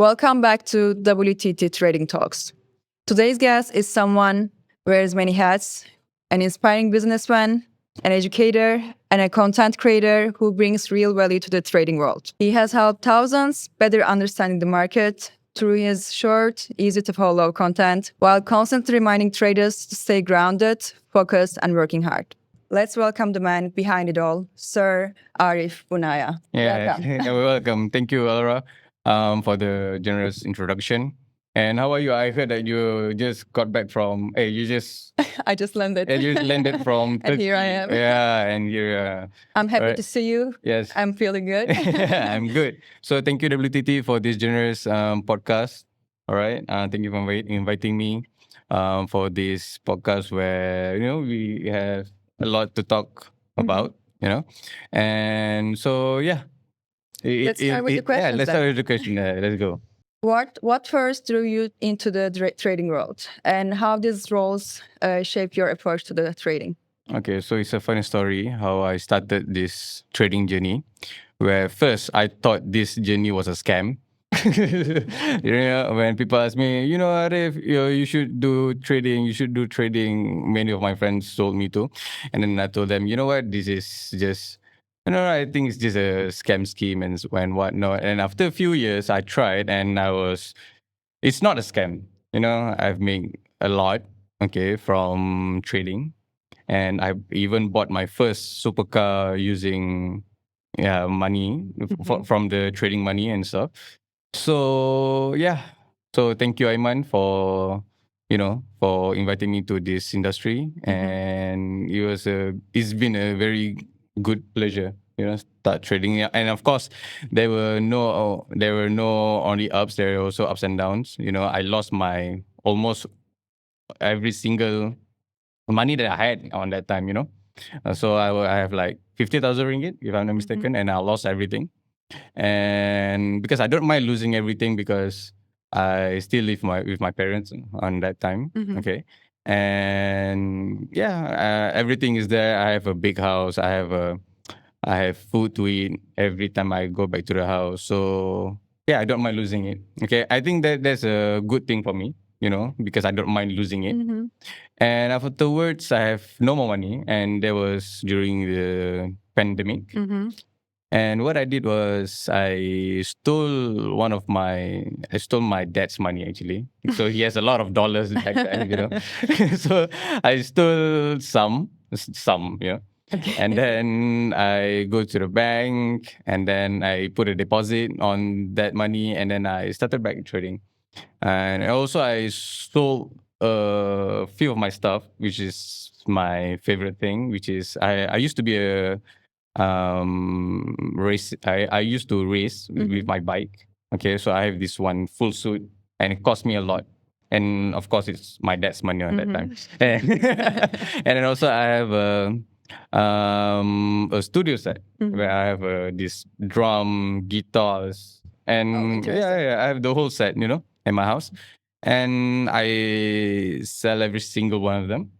Welcome back to WTT Trading Talks. Today's guest is someone who wears many hats, an inspiring businessman, an educator, and a content creator who brings real value to the trading world. He has helped thousands better understanding the market through his short, easy to follow content, while constantly reminding traders to stay grounded, focused, and working hard. Let's welcome the man behind it all, Sir Arif Bunayya. Welcome. Welcome. Thank you, Alra, for the generous introduction. And how are you? I heard that you just got back from. Hey, you just I just landed. you landed from. And here I am. Yeah, and you're. I'm happy right. to see you. Yes, I'm feeling good. I'm good. So thank you, WTT, for this generous podcast. All right. Thank you for inviting me for this podcast where we have a lot to talk about. And so yeah. Let's start with the questions. Let's start with the question. Let's go. What first drew you into the trading world, and how these roles shape your approach to the trading? Okay, so it's a funny story how I started this trading journey, where first I thought this journey was a scam. When people ask me, Arif, you should do trading, many of my friends told me to. And then I told them, you know what, this is just, I think it's just a scam scheme and whatnot. And after a few years, I tried and it's not a scam. I've made a lot, okay, from trading. And I even bought my first supercar using money from the trading money and stuff. So yeah. So thank you, Aiman, for inviting me to this industry, and it's been a very good pleasure, start trading. And of course, there were no only ups, there were also ups and downs. I lost my almost every single money that I had on that time. So I have like 50,000 ringgit, if I'm not mistaken, and I lost everything. And because I don't mind losing everything, because I still live with my parents on that time. Okay. And yeah, everything is there. I have a big house. I have food to eat every time I go back to the house. So yeah, I don't mind losing it. Okay. I think that's a good thing for me, because I don't mind losing it. And afterwards, I have no more money. And that was during the pandemic. And what I did was I stole my dad's money, actually. So he has a lot of dollars back then, So I stole some, Okay. And then I go to the bank, and then I put a deposit on that money, and then I started back trading. And also I sold a few of my stuff, which is my favorite thing, which is I used to be a race. I used to race with my bike. Okay, so I have this one full suit, and it cost me a lot. And of course, it's my dad's money on that time. And then also I have a studio set where I have this drum, guitars, and I have the whole set, in my house, and I sell every single one of them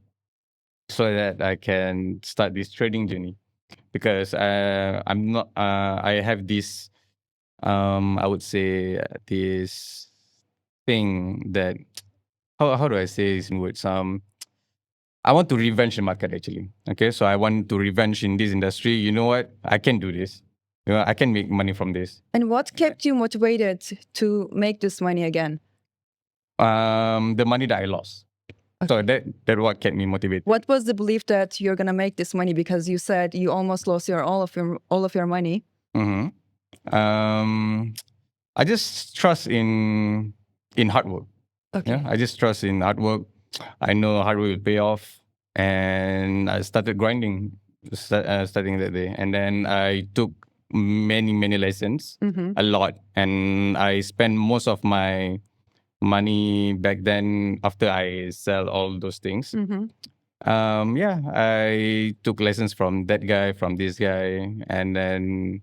so that I can start this trading journey. Because I'm not. I have this. I would say this thing that. How do I say this in words? I want to revenge the market, actually. Okay, so I want to revenge in this industry. You know what? I can do this. I can make money from this. And what kept you motivated to make this money again? The money that I lost. So that what kept me motivated. What was the belief that you're gonna make this money? Because you said you almost lost all of your money. I just trust in hard work. Okay. Yeah, I just trust in hard work. I know hard work will pay off, and I started grinding starting that day. And then I took many lessons, a lot, and I spent most of my money back then after I sell all those things. I took lessons from that guy, from this guy, and then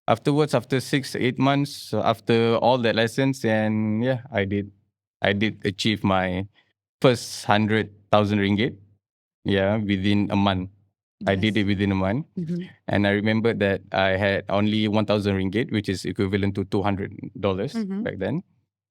afterwards, after 6-8 months, after all that lessons, and I did achieve my first 100,000 ringgit. Yeah, within a month. Yes. I did it within a month, and I remember that I had only 1,000 ringgit, which is equivalent to $200 back then.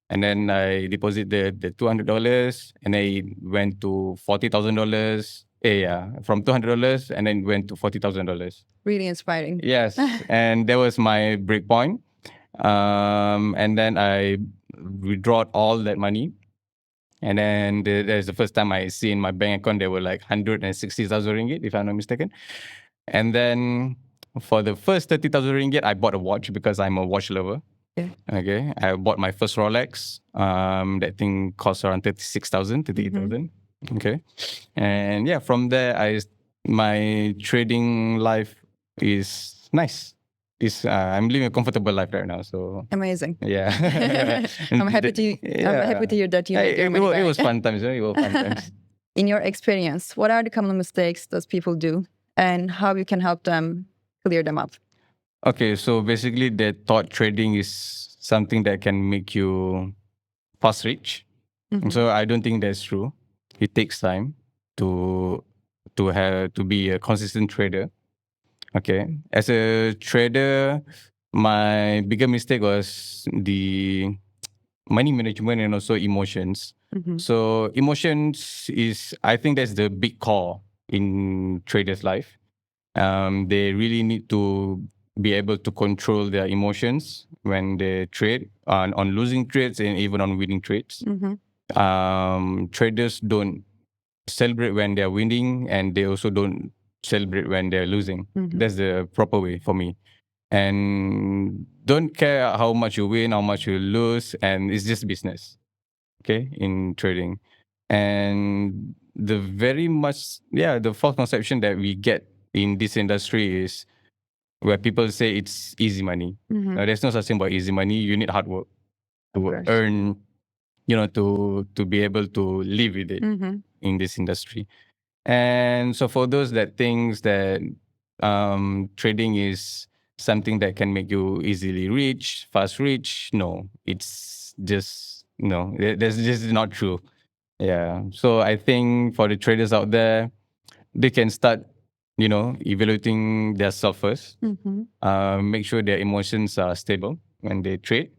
And then I deposit the $200, and then it went to $40,000. Yeah, from $200, and then went to $40,000. Really inspiring. Yes, and that was my break point. And then I withdraw all that money. And then that's the first time I see in my bank account there were like 160,000 ringgit, if I'm not mistaken. And then for the first 30,000 ringgit, I bought a watch because I'm a watch lover. Yeah. Okay, I bought my first Rolex. That thing cost around 36,000, 38,000. Okay, and yeah, from there, my trading life is nice. I'm living a comfortable life right now. So Amazing. yeah, I'm happy to hear that you made your money it back. was fun times. It was fun times. In your experience, what are the common mistakes that people do, and how you can help them clear them up? Okay, so basically, they thought trading is something that can make you fast rich. So I don't think that's true. It takes time to be a consistent trader. Okay, as a trader, my bigger mistake was the money management and also emotions. So emotions I think that's the big core in traders' life. They really need to be able to control their emotions when they trade on losing trades and even on winning trades. Traders don't celebrate when they're winning, and they also don't celebrate when they're losing. That's the proper way for me. And don't care how much you win, how much you lose, and it's just business. Okay, in trading. And the false conception that we get in this industry is where people say it's easy money. There's no such thing about easy money. You need hard work to earn, to be able to live with it in this industry. And so for those that thinks that trading is something that can make you easily rich, fast rich, no, it's just no. That's just not true. Yeah. So I think for the traders out there, they can start, evaluating their self first. Make sure their emotions are stable when they trade,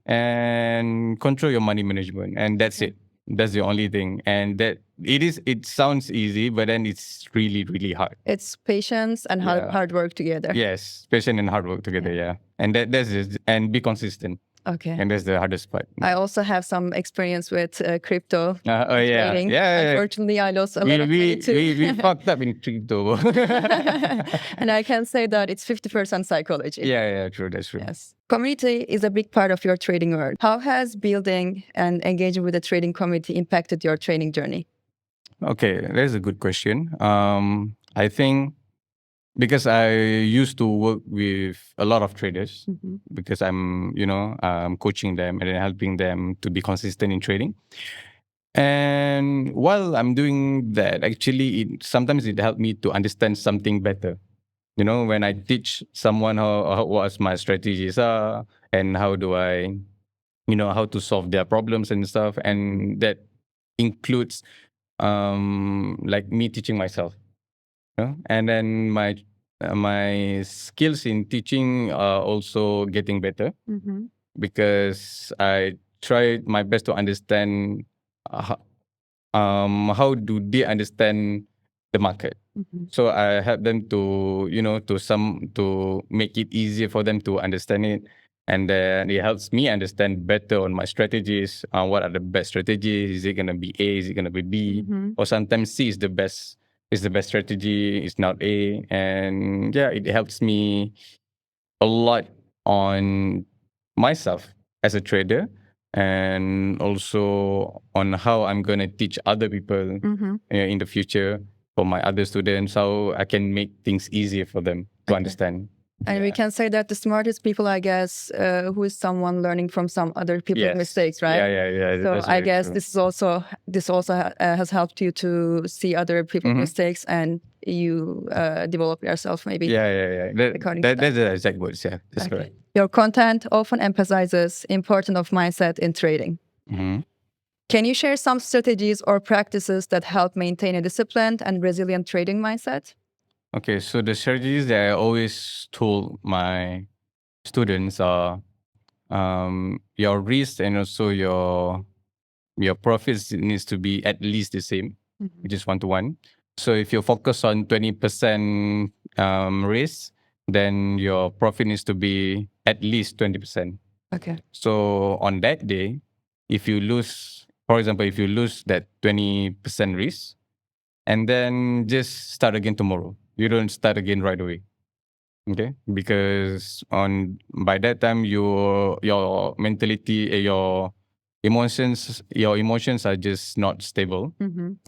and control your money management. And that's it. That's the only thing. And it sounds easy, but then it's really, really hard. It's patience and hard work together. Yes, patience and hard work together. Yeah. And that's it. And be consistent. Okay. And that's the hardest part. I also have some experience with crypto trading. Yeah. Unfortunately, I lost a lot of money too. We fucked up in crypto. And I can say that it's 50% psychology. Yeah, true. That's true. Yes. Community is a big part of your trading world. How has building and engaging with the trading community impacted your trading journey? Okay, that's a good question. I think because I used to work with a lot of traders, because I'm coaching them and then helping them to be consistent in trading. And while I'm doing that, actually, sometimes it helped me to understand something better. When I teach someone what my strategies are, and how do I, how to solve their problems and stuff, and that includes like me teaching myself. And then my skills in teaching are also getting better, because I tried my best to understand how do they understand the market. So I help them to to make it easier for them to understand it, and then it helps me understand better on my strategies. What are the best strategies? Is it gonna be A? Is it gonna be B? Or sometimes C is the best. Is the best strategy. It's not A, and yeah, it helps me a lot on myself as a trader, and also on how I'm going to teach other people in the future, for my other students, how I can make things easier for them to understand. And we can say that the smartest people, I guess, who is someone learning from some other people's mistakes, right? Yeah. So I guess true. This also has helped you to see other people's mistakes, and you develop yourself maybe. Yeah. That's the exact words. Yeah, that's correct. Your content often emphasizes importance of mindset in trading. Can you share some strategies or practices that help maintain a disciplined and resilient trading mindset? Okay, so the strategies that I always told my students are, your risk and also your profits needs to be at least the same, which is 1 to 1. So if you focus on 20% risk, then your profit needs to be at least 20%. Okay. So on that day, if you lose, for example, if you lose that 20% risk, and then just start again tomorrow. You don't start again right away. Okay, because on by that time your mentality, your emotions are just not stable.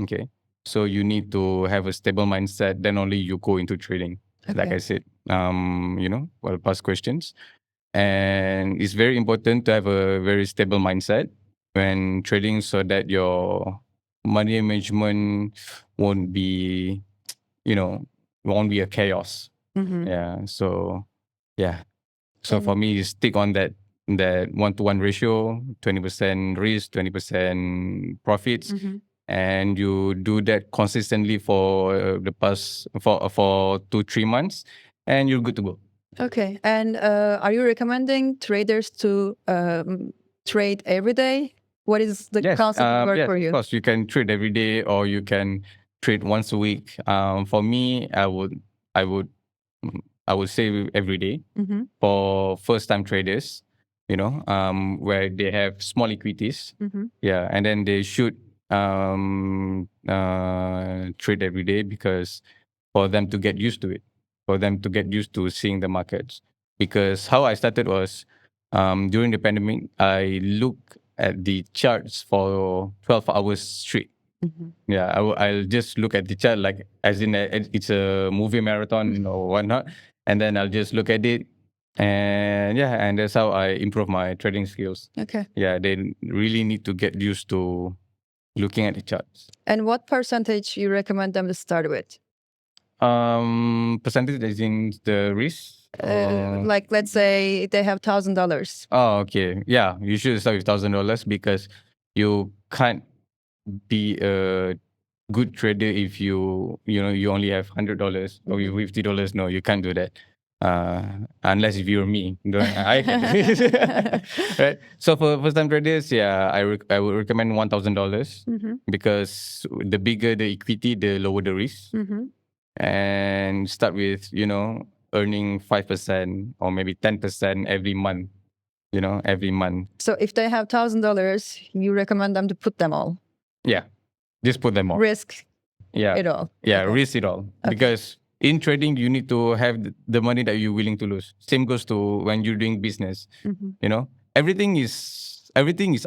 Okay, so you need to have a stable mindset. Then only you go into trading. Like I said, past questions, and it's very important to have a very stable mindset when trading, so that your money management won't be, won't be a chaos. Yeah. So yeah. So for me, stick on that 1 to 1 ratio, 20% risk, 20% profits, and you do that consistently for the past for 2-3 months, and you're good to go. Okay. And are you recommending traders to trade every day? What is the Yes, concept of work yes, for of you? course. You can trade every day, or you can trade once a week. For me, I would, mm, I would say every day for first-time traders. Where they have small equities. Yeah, and then they should trade every day, because for them to get used to it, for them to get used to seeing the markets. Because how I started was, during the pandemic, I look at the charts for 12 hours straight. Yeah, I'll just look at the chart, like as in it's a movie marathon or whatnot, and then I'll just look at it, and yeah, and that's how I improve my trading skills. Okay. Yeah, they really need to get used to looking at the charts. And what percentage you recommend them to start with? Percentage as in the risk. Like, let's say they have $1,000. Oh, okay. Yeah, you should start with $1,000, because you can't be a good trader if you only have $100 or you $50. No, you can't do that. Unless if you're me, I can. Right. So for first time traders, yeah, I would recommend $1,000, because the bigger the equity, the lower the risk, and start with earning 5% or maybe 10% every month. Every month. So if they have $1,000, you recommend them to put them all. Yeah, just put them all. Risk Yeah, it all. yeah, Okay. risk it all. Because in trading, you need to have the money that you're willing to lose. Same goes to when you're doing business. Everything is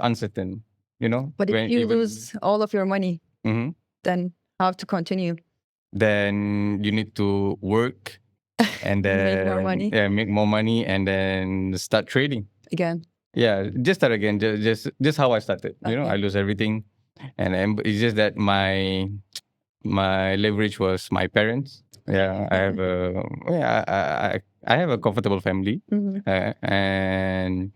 uncertain. But if you lose all of your money, Mhm. then how to continue? Then you need to work, and then Make more money. Yeah, make more money, and then start trading. Again. Yeah, just start again. Just how I started. I lose everything, and then it's just that my leverage was my parents. Yeah, I have a comfortable family, and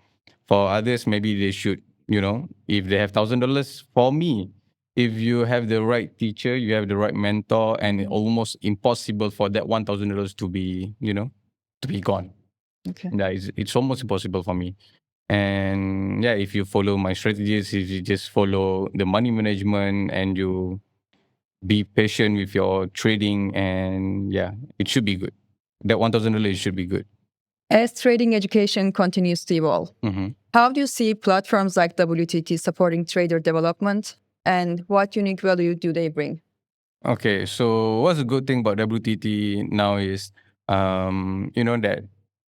for others maybe they should, if they have $1,000. For me, if you have the right teacher, you have the right mentor, and almost impossible for that $1,000 to be, to be gone. Okay. Yeah, it's almost impossible for me. And yeah, if you follow my strategies, if you just follow the money management, and you be patient with your trading, and yeah, it should be good. That $1,000 should be good. As trading education continues to evolve, how do you see platforms like WTT supporting trader development, and what unique value do they bring? Okay, so what's the good thing about WTT now is, that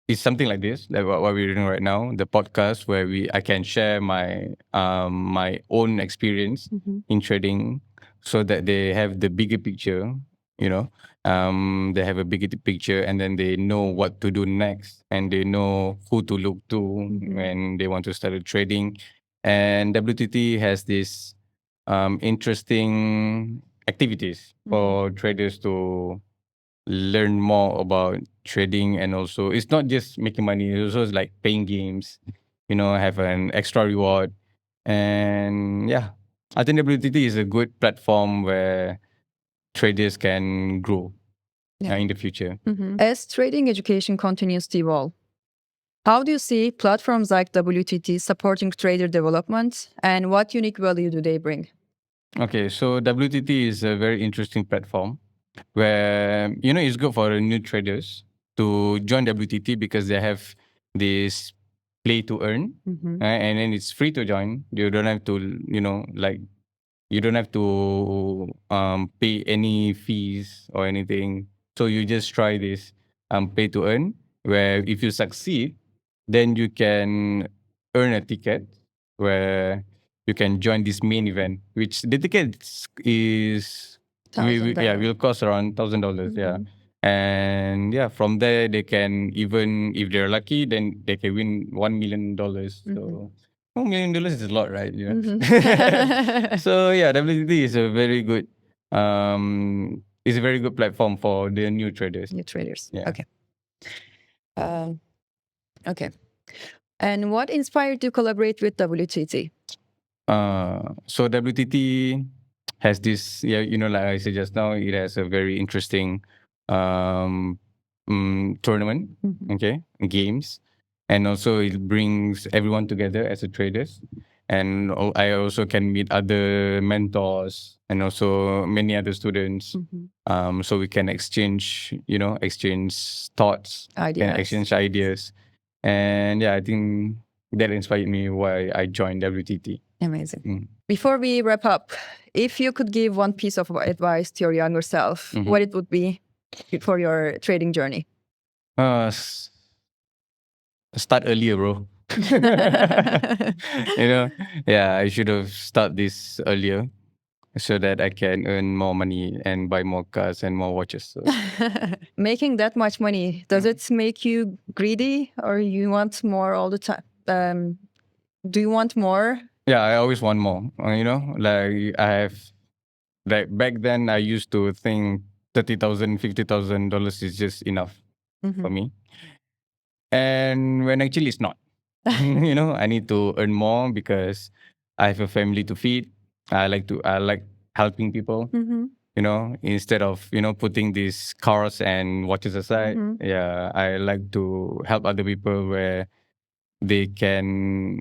it's something like this, like what we're doing right now, the podcast where I can share my own experience in trading, so that they have the bigger picture. They have a bigger picture, and then they know what to do next, and they know who to look to when they want to start trading. And WTT has this interesting activities for traders to learn more about trading. And also, it's not just making money, it's also like playing games, have an extra reward. And yeah, I think WTT is a good platform where traders can grow in the future. As trading education continues to evolve, How do you see platforms like WTT supporting trader development, and what unique value do they bring? Okay, so WTT is a very interesting platform where it's good for new traders to join WTT because they have this play to earn, right? And then it's free to join. You don't have to you don't have to pay any fees or anything. So you just try this pay to earn, where if you succeed, then you can earn a ticket where you can join this main event, which the ticket is will cost around $1,000. Yeah. And yeah, from there they can, even if they're lucky, then they can win $1 million. So $1 million is a lot, right? So yeah, WTT is a very good platform for the new traders. New traders. Yeah. Okay. Okay. And what inspired you to collaborate with WTT? So WTT has this, like I said just now, it has a very interesting tournament, okay, games, and also it brings everyone together as a traders. And I also can meet other mentors and also many other students. So we can exchange thoughts, and exchange ideas. And yeah, I think that inspired me why I joined WTT. Amazing. Before we wrap up, if you could give one piece of advice to your younger self, what it would be for your trading journey? Start earlier, bro. Yeah, I should have started this earlier so that I can earn more money and buy more cars and more watches. So. Making that much money, does it make you greedy, or you want more all the time? Do you want more? Yeah, I always want more. Like I have, like back then I used to think $30,000, $50,000 is just enough for me. And when actually it's not. I need to earn more because I have a family to feed. I like helping people. Instead of putting these cars and watches aside. Yeah, I like to help other people where they can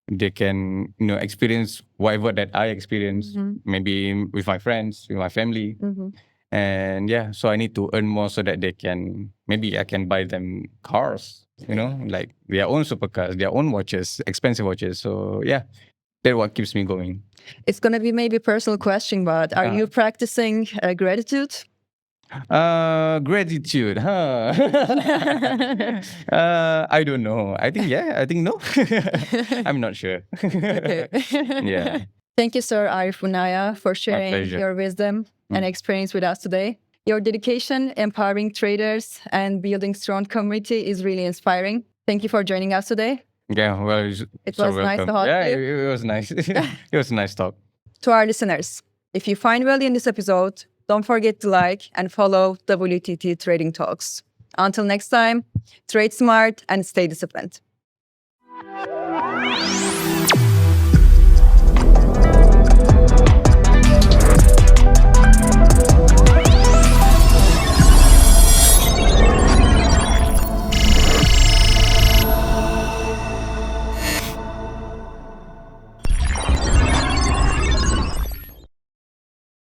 experience whatever that I experience, maybe with my friends, with my family. And yeah, so I need to earn more so that maybe I can buy them cars, like their own supercars, their own watches, expensive watches. So yeah, that's what keeps me going. It's going to be maybe a personal question, but are you practicing gratitude? Gratitude, huh? I don't know. I think no. I'm not sure. Okay. Yeah. Thank you, Sir Arif Bunayya, for sharing your wisdom and experience with us today. Your dedication, empowering traders, and building strong community is really inspiring. Thank you for joining us today. Yeah, well, it was nice to talk to you. It was nice. It was a nice talk. To our listeners, if you find value in this episode, don't forget to like and follow WTT Trading Talks. Until next time, trade smart and stay disciplined.